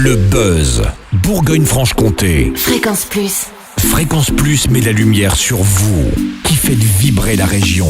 Le buzz, Bourgogne-Franche-Comté. Fréquence Plus. Fréquence Plus met la lumière sur vous, qui faites vibrer la région.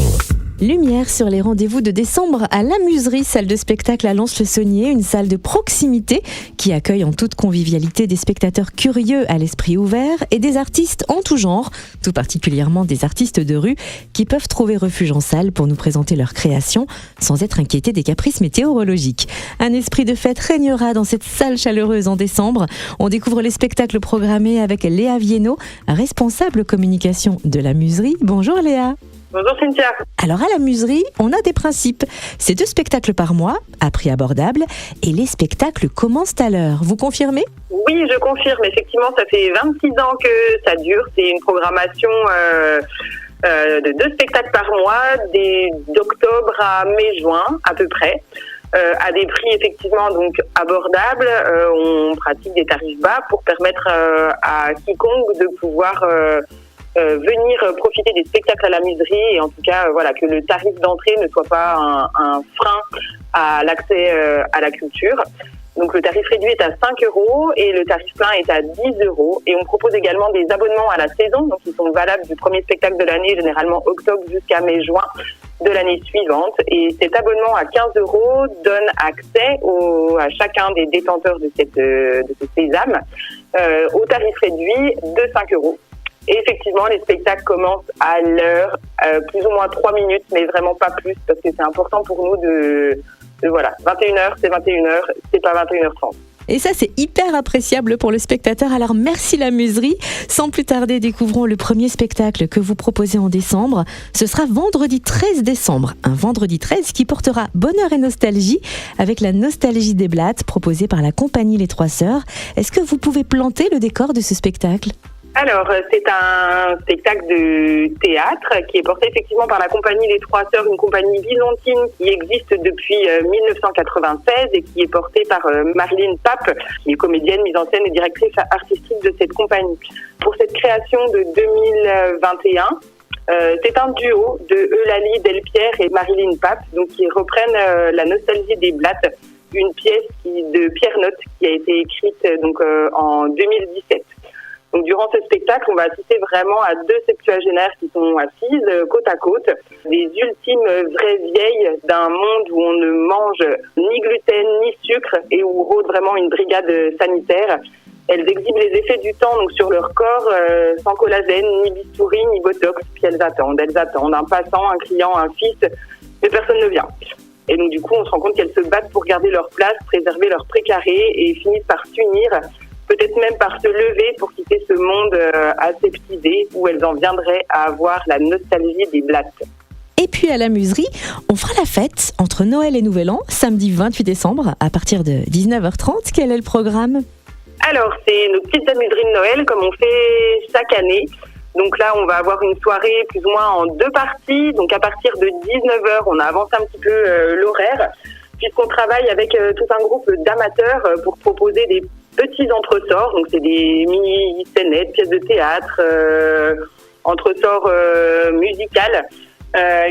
Lumière sur les rendez-vous de décembre à la Muserie, salle de spectacle à Lons-le-Saunier, une salle de proximité qui accueille en toute convivialité des spectateurs curieux à l'esprit ouvert et des artistes en tout genre, tout particulièrement des artistes de rue qui peuvent trouver refuge en salle pour nous présenter leurs créations sans être inquiétés des caprices météorologiques. Un esprit de fête régnera dans cette salle chaleureuse en décembre. On découvre les spectacles programmés avec Léa Viennot, responsable communication de la Muserie. Bonjour Léa. Bonjour Cynthia. Alors à la Muserie, on a des principes. C'est 2 spectacles par mois, à prix abordable, et les spectacles commencent à l'heure. Vous confirmez ? Oui, je confirme. Effectivement, ça fait 26 ans que ça dure. C'est une programmation de 2 spectacles par mois, d'octobre à mai-juin à peu près. À des prix effectivement donc abordables. On pratique des tarifs bas pour permettre à quiconque de pouvoir venir profiter des spectacles à la Muserie et en tout cas que le tarif d'entrée ne soit pas un frein à l'accès à la culture. Donc le tarif réduit est à 5 € et le tarif plein est à 10 € et on propose également des abonnements à la saison, donc ils sont valables du premier spectacle de l'année, généralement octobre jusqu'à mai-juin de l'année suivante, et cet abonnement à 15 € donne accès à chacun des détenteurs de ce sésame au tarif réduit de 5 €. Et effectivement, les spectacles commencent à l'heure, plus ou moins 3 minutes, mais vraiment pas plus, parce que c'est important pour nous de 21h, c'est 21h, c'est pas 21h30. Et ça, c'est hyper appréciable pour le spectateur. Alors, merci la Muserie. Sans plus tarder, découvrons le premier spectacle que vous proposez en décembre. Ce sera vendredi 13 décembre. Un vendredi 13 qui portera bonheur et nostalgie avec la Nostalgie des Blattes proposée par la compagnie Les Trois Sœurs. Est-ce que vous pouvez planter le décor de ce spectacle ? Alors, c'est un spectacle de théâtre qui est porté effectivement par la compagnie Les Trois Sœurs, une compagnie byzantine qui existe depuis 1996 et qui est portée par Marilyn Pape, qui est comédienne, mise en scène et directrice artistique de cette compagnie. Pour cette création de 2021, c'est un duo de Eulalie Delpierre et Marilyn Pape, donc qui reprennent la Nostalgie des Blattes, une pièce de Pierre Notte qui a été écrite en 2017. Donc, durant ce spectacle, on va assister vraiment à 2 septuagénaires qui sont assises côte à côte, des ultimes vraies vieilles d'un monde où on ne mange ni gluten ni sucre et où rôde vraiment une brigade sanitaire. Elles exhibent les effets du temps donc sur leur corps sans collagène, ni bistouri, ni botox. Puis elles attendent un passant, un client, un fils, mais personne ne vient. Et donc du coup, on se rend compte qu'elles se battent pour garder leur place, préserver leur précaré et finissent par s'unir, peut-être même par se lever pour quitter ce monde aseptisé où elles en viendraient à avoir la nostalgie des blattes. Et puis à la Muserie, on fera la fête entre Noël et Nouvel An, samedi 28 décembre, à partir de 19h30. Quel est le programme ? Alors, c'est nos petites amuseries de Noël, comme on fait chaque année. Donc là, on va avoir une soirée plus ou moins en 2 parties. Donc à partir de 19h, on a avancé un petit peu l'horaire, puisqu'on travaille avec tout un groupe d'amateurs pour proposer des petits entresorts. Donc c'est des mini-scénettes, pièces de théâtre, entresorts musicales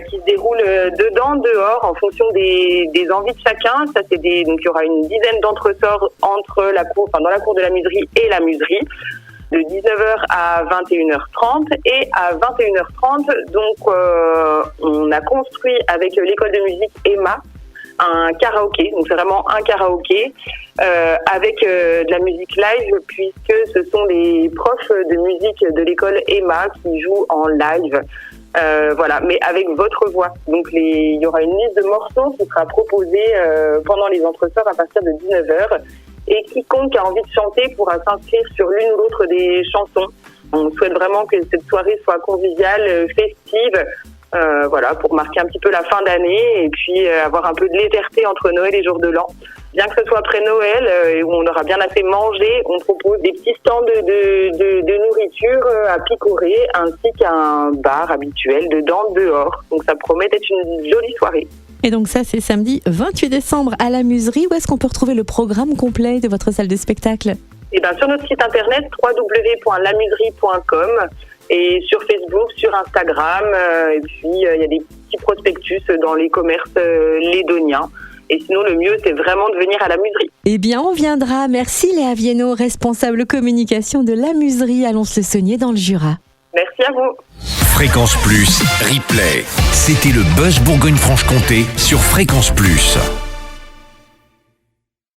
qui se déroulent dedans, dehors, en fonction des envies de chacun. Donc il y aura une dizaine d'entresorts dans la cour de la Muserie et la Muserie, de 19h à 21h30. Et à 21h30, on a construit avec l'école de musique Emma un karaoké. Donc c'est vraiment un karaoké avec de la musique live, puisque ce sont les profs de musique de l'école Emma qui jouent en live. Mais avec votre voix. Donc il y aura une liste de morceaux qui sera proposée pendant les entresorts à partir de 19h. Et quiconque a envie de chanter pourra s'inscrire sur l'une ou l'autre des chansons. On souhaite vraiment que cette soirée soit conviviale, festive, pour marquer un petit peu la fin d'année et puis avoir un peu de légèreté entre Noël et jour de l'an. Bien que ce soit après Noël, où on aura bien assez mangé, on propose des petits stands de nourriture à picorer, ainsi qu'un bar habituel dedans, dehors. Donc ça promet d'être une jolie soirée. Et donc ça, c'est samedi 28 décembre à la Muserie. Où est-ce qu'on peut retrouver le programme complet de votre salle de spectacle ? Sur notre site internet www.lamuserie.com et sur Facebook, sur Instagram, et puis il y a des petits prospectus dans les commerces lédoniens. Et sinon, le mieux, c'est vraiment de venir à la muserie. Eh bien, on viendra. Merci Léa Viennot, responsable communication de la muserie à Lons-le-Saunier dans le Jura. Merci à vous. Fréquence Plus, replay. C'était le Buzz Bourgogne-Franche-Comté sur Fréquence Plus.